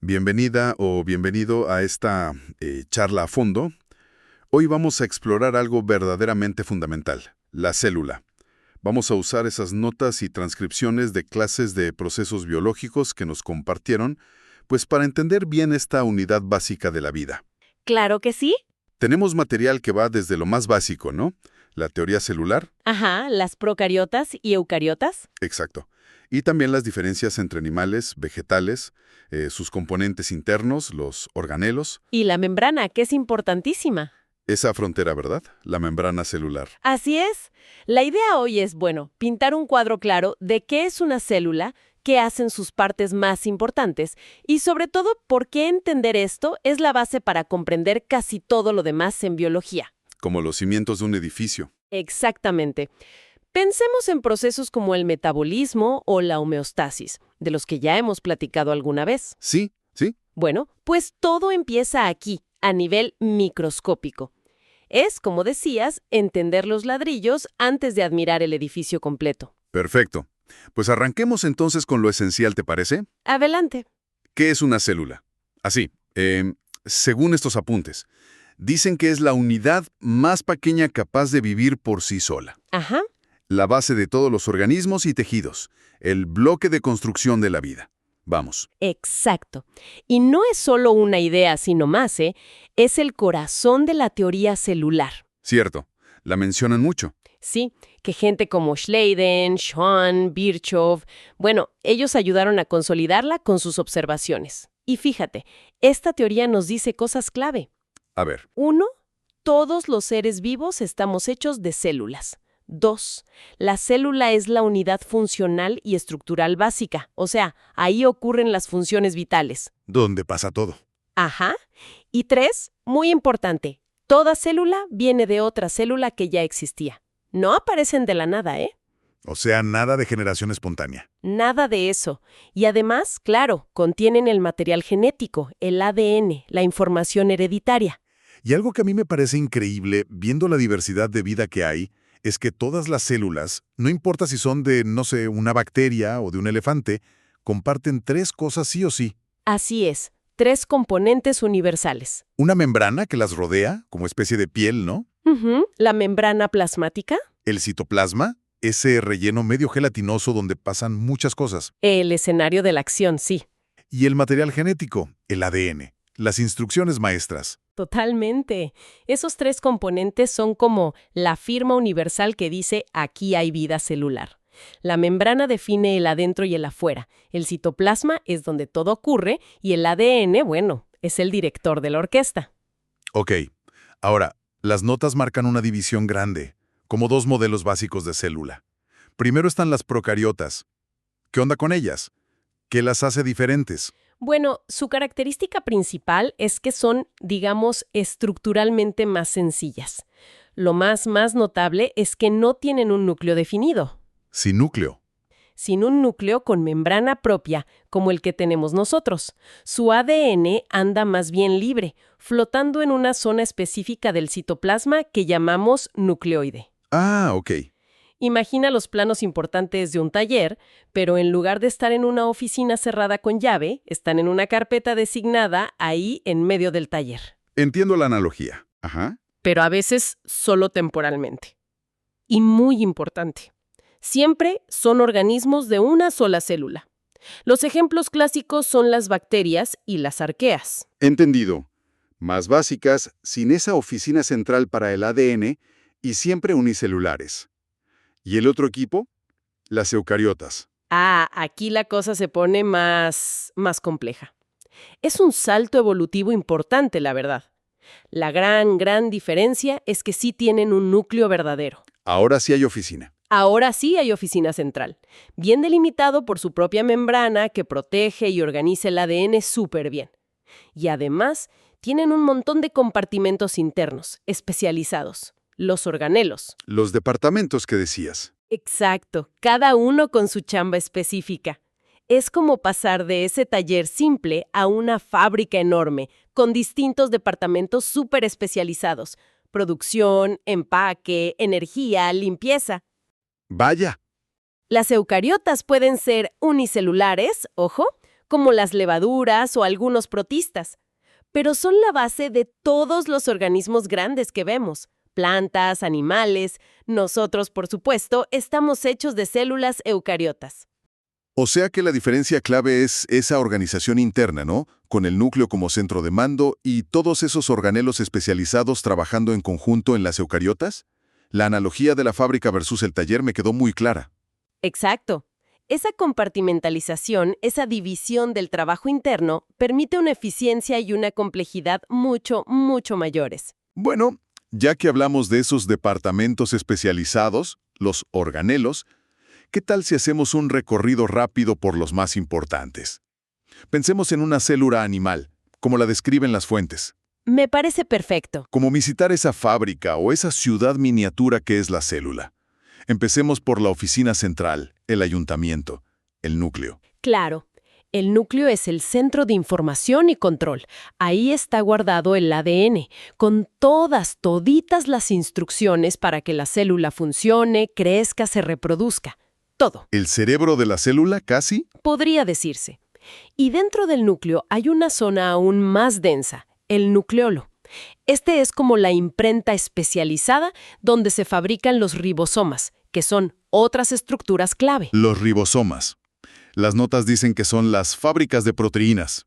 Bienvenida o bienvenido a esta charla a fondo. Hoy vamos a explorar algo verdaderamente fundamental, la célula. Vamos a usar esas notas y transcripciones de clases de procesos biológicos que nos compartieron, pues para entender bien esta unidad básica de la vida. Claro que sí. Tenemos material que va desde lo más básico, ¿no? La teoría celular. Ajá, las procariotas y eucariotas. Exacto. Y también las diferencias entre animales, vegetales, sus componentes internos, los organelos. Y la membrana, que es importantísima. Esa frontera, ¿verdad? La membrana celular. Así es. La idea hoy es, pintar un cuadro claro de qué es una célula, qué hacen sus partes más importantes y, sobre todo, por qué entender esto es la base para comprender casi todo lo demás en biología. Como los cimientos de un edificio. Exactamente. Pensemos en procesos como el metabolismo o la homeostasis, de los que ya hemos platicado alguna vez. Sí, sí. Bueno, pues todo empieza aquí, a nivel microscópico. Es, como decías, entender los ladrillos antes de admirar el edificio completo. Perfecto. Pues arranquemos entonces con lo esencial, ¿te parece? Adelante. ¿Qué es una célula? Así, según estos apuntes, dicen que es la unidad más pequeña capaz de vivir por sí sola. Ajá. La base de todos los organismos y tejidos, el bloque de construcción de la vida. Vamos. Exacto. Y no es solo una idea, sino más, ¿eh? Es el corazón de la teoría celular. Cierto, la mencionan mucho. Sí, que gente como Schleiden, Schwann, Virchow, ellos ayudaron a consolidarla con sus observaciones. Y fíjate, esta teoría nos dice cosas clave. A ver. 1. Todos los seres vivos estamos hechos de células. 2. La célula es la unidad funcional y estructural básica, o sea, ahí ocurren las funciones vitales. ¿Dónde pasa todo? Ajá. Y 3, muy importante, toda célula viene de otra célula que ya existía. No aparecen de la nada, ¿eh? O sea, nada de generación espontánea. Nada de eso. Y además, claro, contienen el material genético, el ADN, la información hereditaria. Y algo que a mí me parece increíble, viendo la diversidad de vida que hay, es que todas las células, no importa si son de, no sé, una bacteria o de un elefante, comparten 3 cosas sí o sí. Así es, 3 componentes universales. Una membrana que las rodea, como especie de piel, ¿no? La membrana plasmática. El citoplasma, ese relleno medio gelatinoso donde pasan muchas cosas. El escenario de la acción, sí. Y el material genético, el ADN, las instrucciones maestras. Totalmente. Esos 3 componentes son como la firma universal que dice aquí hay vida celular. La membrana define el adentro y el afuera. El citoplasma es donde todo ocurre y el ADN, es el director de la orquesta. Ok, ahora, las notas marcan una división grande, como 2 modelos básicos de célula. Primero están las procariotas. ¿Qué onda con ellas? ¿Qué las hace diferentes? Su característica principal es que son, estructuralmente más sencillas. Lo más notable es que no tienen un núcleo definido. Sin núcleo. Sin un núcleo con membrana propia, como el que tenemos nosotros. Su ADN anda más bien libre, flotando en una zona específica del citoplasma que llamamos nucleoide. Ah, ok. Imagina los planos importantes de un taller, pero en lugar de estar en una oficina cerrada con llave, están en una carpeta designada ahí en medio del taller. Entiendo la analogía. Ajá. Pero a veces solo temporalmente. Y muy importante, siempre son organismos de una sola célula. Los ejemplos clásicos son las bacterias y las arqueas. Entendido. Más básicas, sin esa oficina central para el ADN y siempre unicelulares. ¿Y el otro equipo? Las eucariotas. Aquí la cosa se pone más compleja. Es un salto evolutivo importante, la verdad. La gran diferencia es que sí tienen un núcleo verdadero. Ahora sí hay oficina. Ahora sí hay oficina central, bien delimitado por su propia membrana que protege y organiza el ADN súper bien. Y además, tienen un montón de compartimentos internos, especializados, los organelos. Los departamentos que decías. Exacto, cada uno con su chamba específica. Es como pasar de ese taller simple a una fábrica enorme, con distintos departamentos súper especializados. Producción, empaque, energía, limpieza. Vaya. Las eucariotas pueden ser unicelulares, ojo, como las levaduras o algunos protistas. Pero son la base de todos los organismos grandes que vemos. Plantas, animales. Nosotros, por supuesto, estamos hechos de células eucariotas. O sea que la diferencia clave es esa organización interna, ¿no? Con el núcleo como centro de mando y todos esos organelos especializados trabajando en conjunto en las eucariotas. La analogía de la fábrica versus el taller me quedó muy clara. Exacto. Esa compartimentalización, esa división del trabajo interno, permite una eficiencia y una complejidad mucho, mucho mayores. Bueno, ya que hablamos de esos departamentos especializados, los organelos, ¿qué tal si hacemos un recorrido rápido por los más importantes? Pensemos en una célula animal, como la describen las fuentes. Me parece perfecto. Como visitar esa fábrica o esa ciudad miniatura que es la célula. Empecemos por la oficina central, el ayuntamiento, el núcleo. Claro. El núcleo es el centro de información y control. Ahí está guardado el ADN, con toditas las instrucciones para que la célula funcione, crezca, se reproduzca. Todo. ¿El cerebro de la célula, casi? Podría decirse. Y dentro del núcleo hay una zona aún más densa, el nucleolo. Este es como la imprenta especializada donde se fabrican los ribosomas, que son otras estructuras clave. Los ribosomas. Las notas dicen que son las fábricas de proteínas.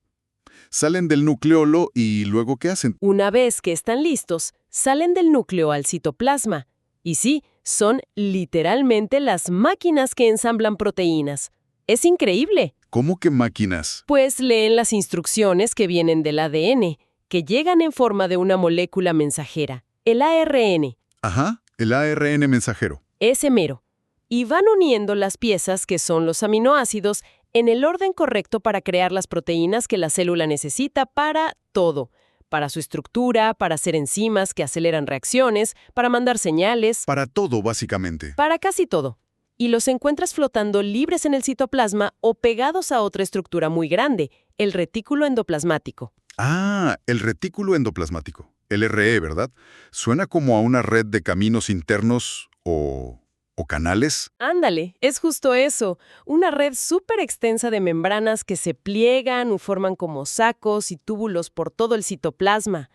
Salen del nucleolo y luego ¿qué hacen? Una vez que están listos, salen del núcleo al citoplasma. Y sí, son literalmente las máquinas que ensamblan proteínas. Es increíble. ¿Cómo que máquinas? Pues leen las instrucciones que vienen del ADN, que llegan en forma de una molécula mensajera, el ARN. Ajá, el ARN mensajero. Ese mero. Y van uniendo las piezas, que son los aminoácidos, en el orden correcto para crear las proteínas que la célula necesita para todo. Para su estructura, para hacer enzimas que aceleran reacciones, para mandar señales. Para todo, básicamente. Para casi todo. Y los encuentras flotando libres en el citoplasma o pegados a otra estructura muy grande, el retículo endoplasmático. Ah, el retículo endoplasmático. El RE, ¿verdad? Suena como a una red de caminos internos o canales. Ándale, es justo eso. Una red súper extensa de membranas que se pliegan o forman como sacos y túbulos por todo el citoplasma.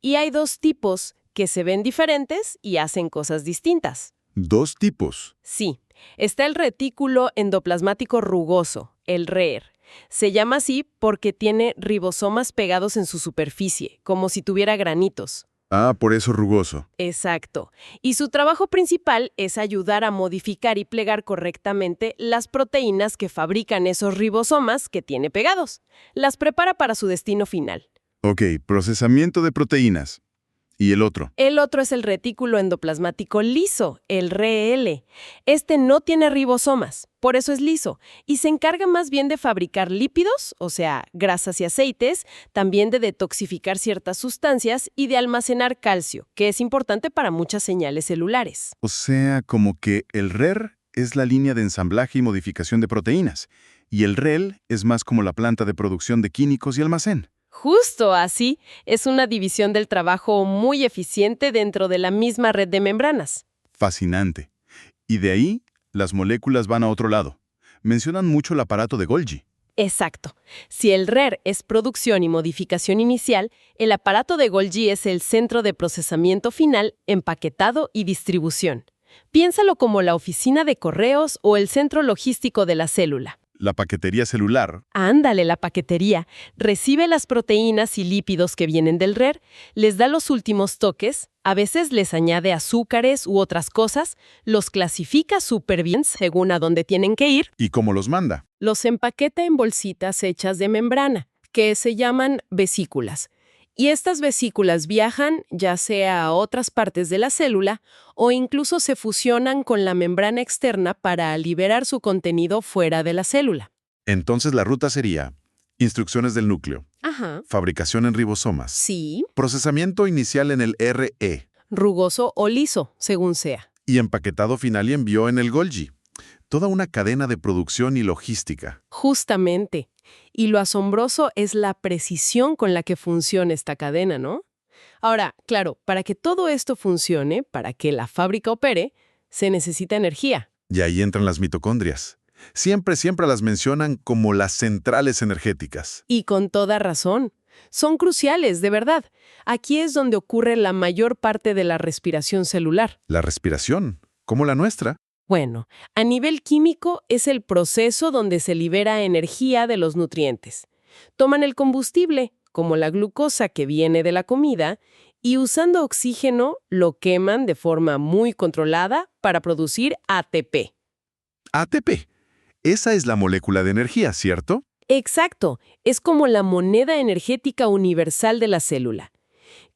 Y hay dos tipos que se ven diferentes y hacen cosas distintas. ¿Dos tipos? Sí, está el retículo endoplasmático rugoso, el RER. Se llama así porque tiene ribosomas pegados en su superficie, como si tuviera granitos. Ah, por eso rugoso. Exacto. Y su trabajo principal es ayudar a modificar y plegar correctamente las proteínas que fabrican esos ribosomas que tiene pegados. Las prepara para su destino final. Ok, procesamiento de proteínas. ¿Y el otro? El otro es el retículo endoplasmático liso, el REL. Este no tiene ribosomas, por eso es liso, y se encarga más bien de fabricar lípidos, o sea, grasas y aceites, también de detoxificar ciertas sustancias y de almacenar calcio, que es importante para muchas señales celulares. O sea, como que el RER es la línea de ensamblaje y modificación de proteínas, y el REL es más como la planta de producción de químicos y almacén. Justo así, es una división del trabajo muy eficiente dentro de la misma red de membranas. Fascinante. Y de ahí, las moléculas van a otro lado. Mencionan mucho el aparato de Golgi. Exacto. Si el RER es producción y modificación inicial, el aparato de Golgi es el centro de procesamiento final, empaquetado y distribución. Piénsalo como la oficina de correos o el centro logístico de la célula. La paquetería celular. Ándale, la paquetería. Recibe las proteínas y lípidos que vienen del RER, les da los últimos toques, a veces les añade azúcares u otras cosas, los clasifica súper bien según a dónde tienen que ir. ¿Y cómo los manda? Los empaqueta en bolsitas hechas de membrana, que se llaman vesículas. Y estas vesículas viajan ya sea a otras partes de la célula o incluso se fusionan con la membrana externa para liberar su contenido fuera de la célula. Entonces la ruta sería instrucciones del núcleo, Ajá. fabricación en ribosomas, Sí. procesamiento inicial en el RE Rugoso o liso, según sea. y empaquetado final y envío en el Golgi. Toda una cadena de producción y logística. Justamente. Y lo asombroso es la precisión con la que funciona esta cadena, ¿no? Ahora, claro, para que todo esto funcione, para que la fábrica opere, se necesita energía. Y ahí entran las mitocondrias. Siempre las mencionan como las centrales energéticas. Y con toda razón. Son cruciales, de verdad. Aquí es donde ocurre la mayor parte de la respiración celular. La respiración, como la nuestra. Bueno, a nivel químico es el proceso donde se libera energía de los nutrientes. Toman el combustible, como la glucosa que viene de la comida, y usando oxígeno lo queman de forma muy controlada para producir ATP. ATP. Esa es la molécula de energía, ¿cierto? Exacto, es como la moneda energética universal de la célula.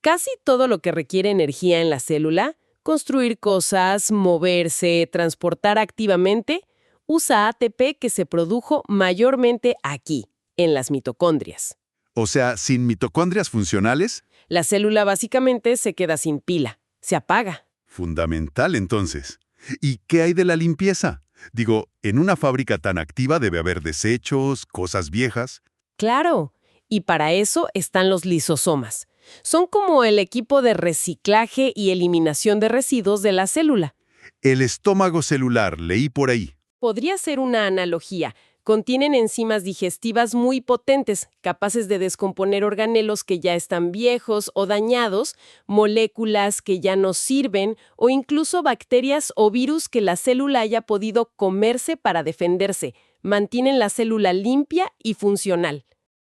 Casi todo lo que requiere energía en la célula, construir cosas, moverse, transportar activamente, usa ATP que se produjo mayormente aquí, en las mitocondrias. O sea, sin mitocondrias funcionales. La célula básicamente se queda sin pila, se apaga. Fundamental, entonces. ¿Y qué hay de la limpieza? Digo, en una fábrica tan activa debe haber desechos, cosas viejas. Claro, y para eso están los lisosomas. Son como el equipo de reciclaje y eliminación de residuos de la célula. El estómago celular, leí por ahí. Podría ser una analogía. Contienen enzimas digestivas muy potentes, capaces de descomponer organelos que ya están viejos o dañados, moléculas que ya no sirven o incluso bacterias o virus que la célula haya podido comerse para defenderse. Mantienen la célula limpia y funcional.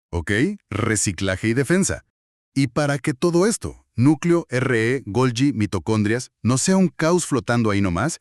Ok, reciclaje y defensa. Y para que todo esto, núcleo, RE, Golgi, mitocondrias, no sea un caos flotando ahí nomás,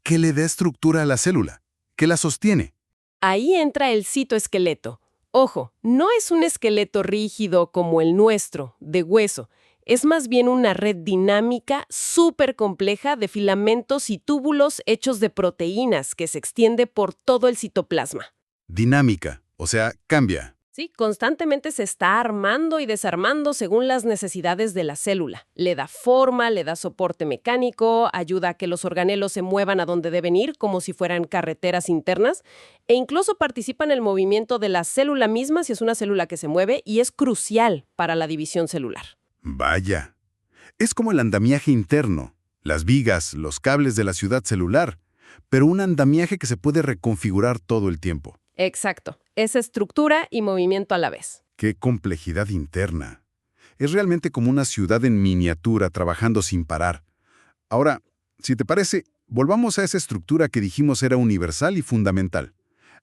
¿qué le da estructura a la célula? ¿Qué la sostiene? Ahí entra el citoesqueleto. Ojo, no es un esqueleto rígido como el nuestro, de hueso. Es más bien una red dinámica súper compleja de filamentos y túbulos hechos de proteínas que se extiende por todo el citoplasma. Dinámica, o sea, cambia. Sí, constantemente se está armando y desarmando según las necesidades de la célula. Le da forma, le da soporte mecánico, ayuda a que los organelos se muevan a donde deben ir como si fueran carreteras internas e incluso participa en el movimiento de la célula misma si es una célula que se mueve y es crucial para la división celular. Vaya. Es como el andamiaje interno, las vigas, los cables de la ciudad celular, pero un andamiaje que se puede reconfigurar todo el tiempo. Exacto. Es estructura y movimiento a la vez. ¡Qué complejidad interna! Es realmente como una ciudad en miniatura trabajando sin parar. Ahora, si te parece, volvamos a esa estructura que dijimos era universal y fundamental,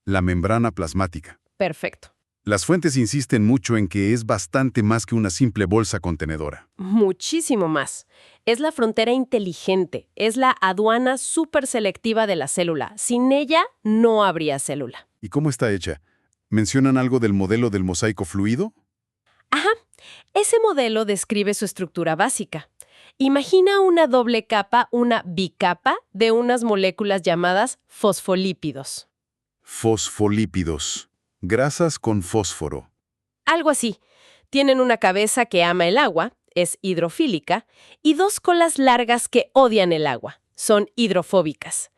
la membrana plasmática. Perfecto. Las fuentes insisten mucho en que es bastante más que una simple bolsa contenedora. Muchísimo más. Es la frontera inteligente, es la aduana súper selectiva de la célula. Sin ella, no habría célula. ¿Y cómo está hecha? ¿Mencionan algo del modelo del mosaico fluido? Ajá. Ese modelo describe su estructura básica. Imagina una doble capa, una bicapa, de unas moléculas llamadas fosfolípidos. Fosfolípidos. Grasas con fósforo. Algo así. Tienen una cabeza que ama el agua, es hidrofílica, y dos colas largas que odian el agua, son hidrofóbicas.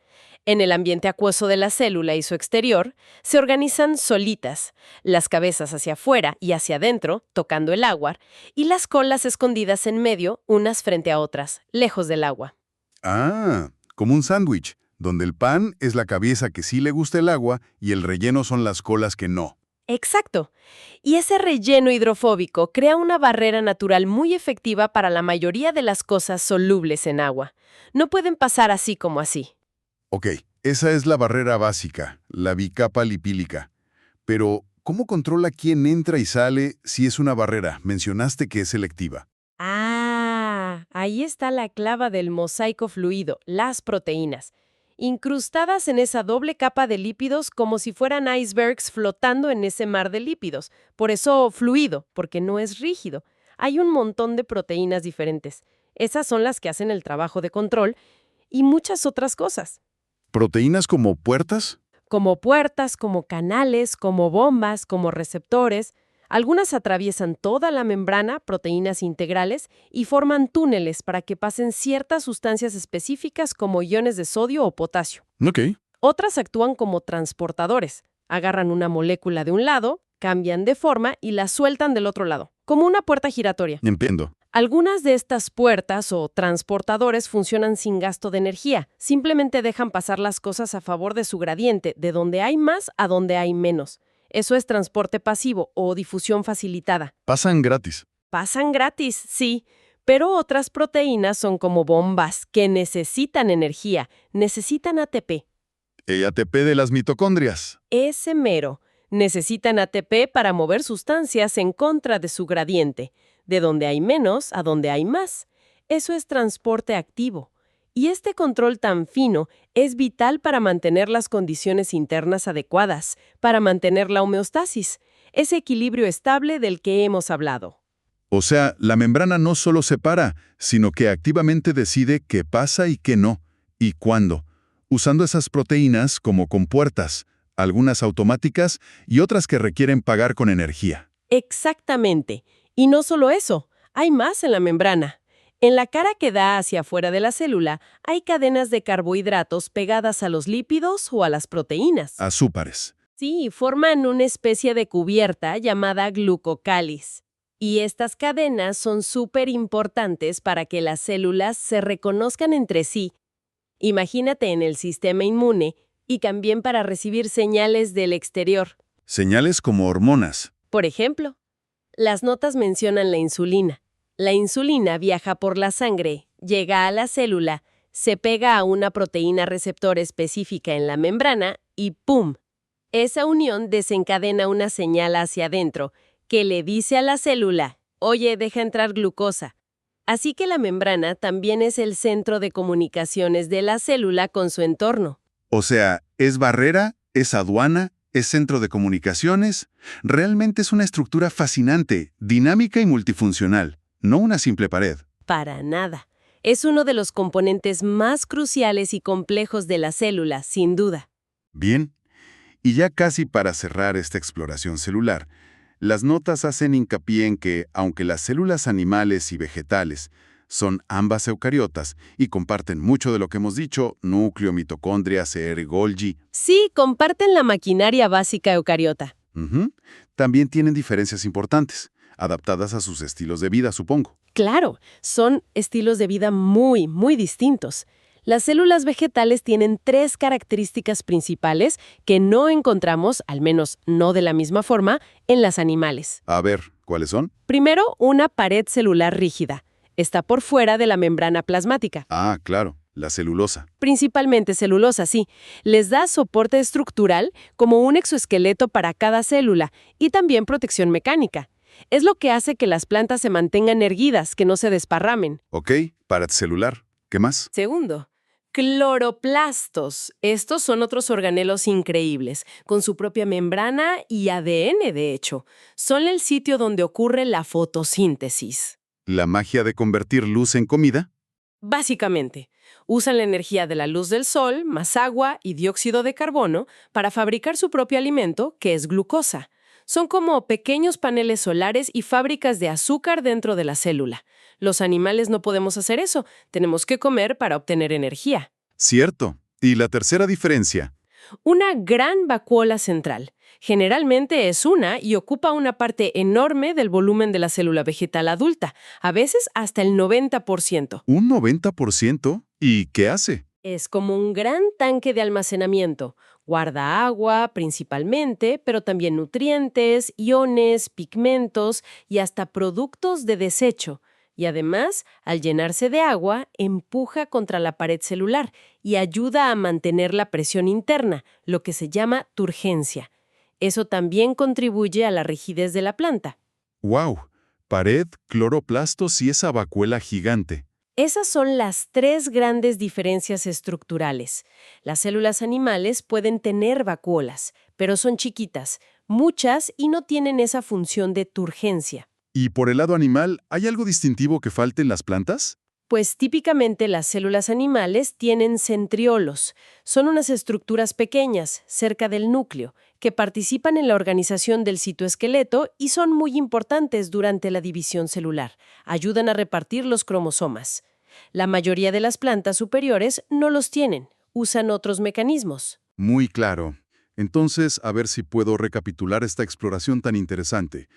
En el ambiente acuoso de la célula y su exterior, se organizan solitas, las cabezas hacia afuera y hacia adentro, tocando el agua, y las colas escondidas en medio, unas frente a otras, lejos del agua. Ah, como un sándwich, donde el pan es la cabeza que sí le gusta el agua y el relleno son las colas que no. Exacto. Y ese relleno hidrofóbico crea una barrera natural muy efectiva para la mayoría de las cosas solubles en agua. No pueden pasar así como así. Ok, esa es la barrera básica, la bicapa lipílica. Pero, ¿cómo controla quién entra y sale si es una barrera? Mencionaste que es selectiva. Ahí está la clave del mosaico fluido, las proteínas. Incrustadas en esa doble capa de lípidos como si fueran icebergs flotando en ese mar de lípidos. Por eso fluido, porque no es rígido. Hay un montón de proteínas diferentes. Esas son las que hacen el trabajo de control y muchas otras cosas. ¿Proteínas como puertas? Como puertas, como canales, como bombas, como receptores. Algunas atraviesan toda la membrana, proteínas integrales, y forman túneles para que pasen ciertas sustancias específicas como iones de sodio o potasio. Ok. Otras actúan como transportadores. Agarran una molécula de un lado, cambian de forma y la sueltan del otro lado, como una puerta giratoria. Entiendo. Algunas de estas puertas o transportadores funcionan sin gasto de energía, simplemente dejan pasar las cosas a favor de su gradiente, de donde hay más a donde hay menos. Eso es transporte pasivo o difusión facilitada. Pasan gratis. Pasan gratis, sí, pero otras proteínas son como bombas que necesitan energía, necesitan ATP. El ATP de las mitocondrias. Ese mero. Necesitan ATP para mover sustancias en contra de su gradiente, de donde hay menos a donde hay más. Eso es transporte activo. Y este control tan fino es vital para mantener las condiciones internas adecuadas, para mantener la homeostasis, ese equilibrio estable del que hemos hablado. O sea, la membrana no solo separa, sino que activamente decide qué pasa y qué no, y cuándo, usando esas proteínas como compuertas, algunas automáticas y otras que requieren pagar con energía. Exactamente. Y no solo eso, hay más en la membrana. En la cara que da hacia afuera de la célula hay cadenas de carbohidratos pegadas a los lípidos o a las proteínas. Azúcares. Sí, forman una especie de cubierta llamada glucocáliz. Y estas cadenas son súper importantes para que las células se reconozcan entre sí. Imagínate en el sistema inmune y también para recibir señales del exterior. Señales como hormonas. Por ejemplo, las notas mencionan la insulina. La insulina viaja por la sangre, llega a la célula, se pega a una proteína receptor específica en la membrana y ¡pum! Esa unión desencadena una señal hacia adentro que le dice a la célula, oye, deja entrar glucosa. Así que la membrana también es el centro de comunicaciones de la célula con su entorno. O sea, es barrera, es aduana, es centro de comunicaciones. Realmente es una estructura fascinante, dinámica y multifuncional, no una simple pared. Para nada. Es uno de los componentes más cruciales y complejos de la célula, sin duda. Bien, y ya casi para cerrar esta exploración celular, las notas hacen hincapié en que, aunque las células animales y vegetales son ambas eucariotas y comparten mucho de lo que hemos dicho, núcleo, mitocondrias, Golgi, Sí, comparten la maquinaria básica eucariota. también tienen diferencias importantes, adaptadas a sus estilos de vida, supongo. Claro, son estilos de vida muy, muy distintos. Las células vegetales tienen 3 características principales que no encontramos, al menos no de la misma forma, en las animales. A ver, ¿cuáles son? Primero, una pared celular rígida. Está por fuera de la membrana plasmática. Ah, claro, la celulosa. Principalmente celulosa, sí. Les da soporte estructural como un exoesqueleto para cada célula y también protección mecánica. Es lo que hace que las plantas se mantengan erguidas, que no se desparramen. Ok, pared celular. ¿Qué más? Segundo, cloroplastos. Estos son otros organelos increíbles, con su propia membrana y ADN, de hecho. Son el sitio donde ocurre la fotosíntesis. ¿La magia de convertir luz en comida? Básicamente, usan la energía de la luz del sol, más agua y dióxido de carbono para fabricar su propio alimento, que es glucosa. Son como pequeños paneles solares y fábricas de azúcar dentro de la célula. Los animales no podemos hacer eso, tenemos que comer para obtener energía. Cierto. ¿Y la tercera diferencia? Una gran vacuola central. Generalmente es una y ocupa una parte enorme del volumen de la célula vegetal adulta, a veces hasta el 90%. ¿Un 90%? ¿Y qué hace? Es como un gran tanque de almacenamiento. Guarda agua, principalmente, pero también nutrientes, iones, pigmentos y hasta productos de desecho. Y además, al llenarse de agua, empuja contra la pared celular y ayuda a mantener la presión interna, lo que se llama turgencia. Eso también contribuye a la rigidez de la planta. ¡Wow! Pared, cloroplastos y esa vacuola gigante. Esas son las 3 grandes diferencias estructurales. Las células animales pueden tener vacuolas, pero son chiquitas, muchas y no tienen esa función de turgencia. ¿Y por el lado animal, hay algo distintivo que falte en las plantas? Pues típicamente las células animales tienen centriolos. Son unas estructuras pequeñas, cerca del núcleo, que participan en la organización del citoesqueleto y son muy importantes durante la división celular. Ayudan a repartir los cromosomas. La mayoría de las plantas superiores no los tienen, usan otros mecanismos. Muy claro. Entonces, a ver si puedo recapitular esta exploración tan interesante.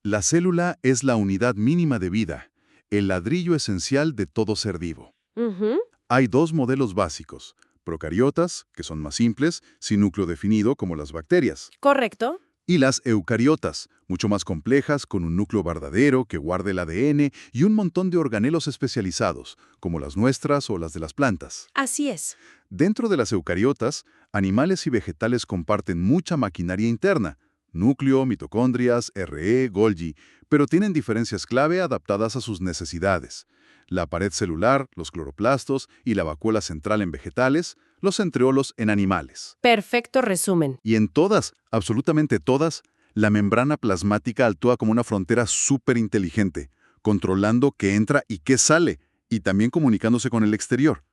La célula es la unidad mínima de vida. el ladrillo esencial de todo ser vivo. Ujú. Hay dos modelos básicos, procariotas, que son más simples, sin núcleo definido como las bacterias, Correcto. y las eucariotas, mucho más complejas, con un núcleo verdadero que guarda el ADN y un montón de organelos especializados, como las nuestras o las de las plantas. Así es. Dentro de las eucariotas, animales y vegetales comparten mucha maquinaria interna, núcleo, mitocondrias, RE, Golgi, pero tienen diferencias clave adaptadas a sus necesidades. La pared celular, los cloroplastos y la vacuola central en vegetales, los centriolos en animales. Perfecto resumen. Y en todas, absolutamente todas, la membrana plasmática actúa como una frontera súper inteligente, controlando qué entra y qué sale, y también comunicándose con el exterior.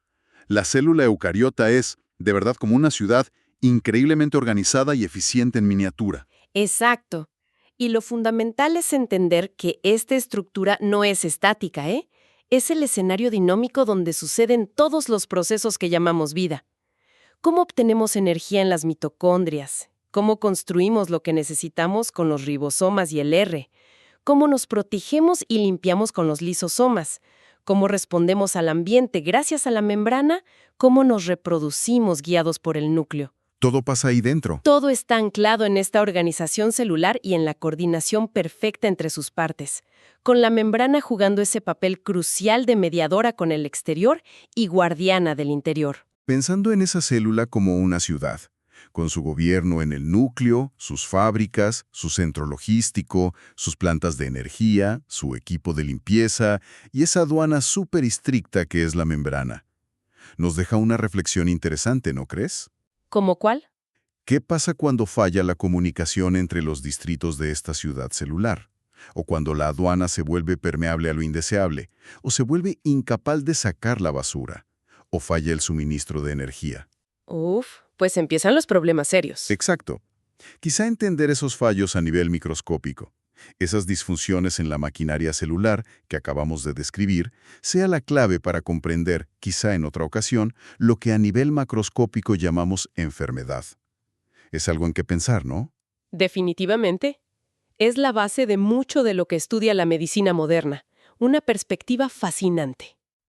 La célula eucariota es, de verdad, como una ciudad increíblemente organizada y eficiente en miniatura. Exacto. Y lo fundamental es entender que esta estructura no es estática, ¿eh? Es el escenario dinámico donde suceden todos los procesos que llamamos vida. ¿Cómo obtenemos energía en las mitocondrias? ¿Cómo construimos lo que necesitamos con los ribosomas y el R? ¿Cómo nos protegemos y limpiamos con los lisosomas? ¿Cómo respondemos al ambiente gracias a la membrana? ¿Cómo nos reproducimos guiados por el núcleo? Todo pasa ahí dentro. Todo está anclado en esta organización celular y en la coordinación perfecta entre sus partes, con la membrana jugando ese papel crucial de mediadora con el exterior y guardiana del interior. Pensando en esa célula como una ciudad, con su gobierno en el núcleo, sus fábricas, su centro logístico, sus plantas de energía, su equipo de limpieza y esa aduana súper estricta que es la membrana. Nos deja una reflexión interesante, ¿no crees? ¿Cómo cuál? ¿Qué pasa cuando falla la comunicación entre los distritos de esta ciudad celular? ¿O cuando la aduana se vuelve permeable a lo indeseable? ¿O se vuelve incapaz de sacar la basura? ¿O falla el suministro de energía? Uf, pues empiezan los problemas serios. Exacto. Quizá entender esos fallos a nivel microscópico, esas disfunciones en la maquinaria celular que acabamos de describir, sea la clave para comprender, quizá en otra ocasión, lo que a nivel macroscópico llamamos enfermedad. Es algo en que pensar, ¿no? Definitivamente. Es la base de mucho de lo que estudia la medicina moderna, una perspectiva fascinante.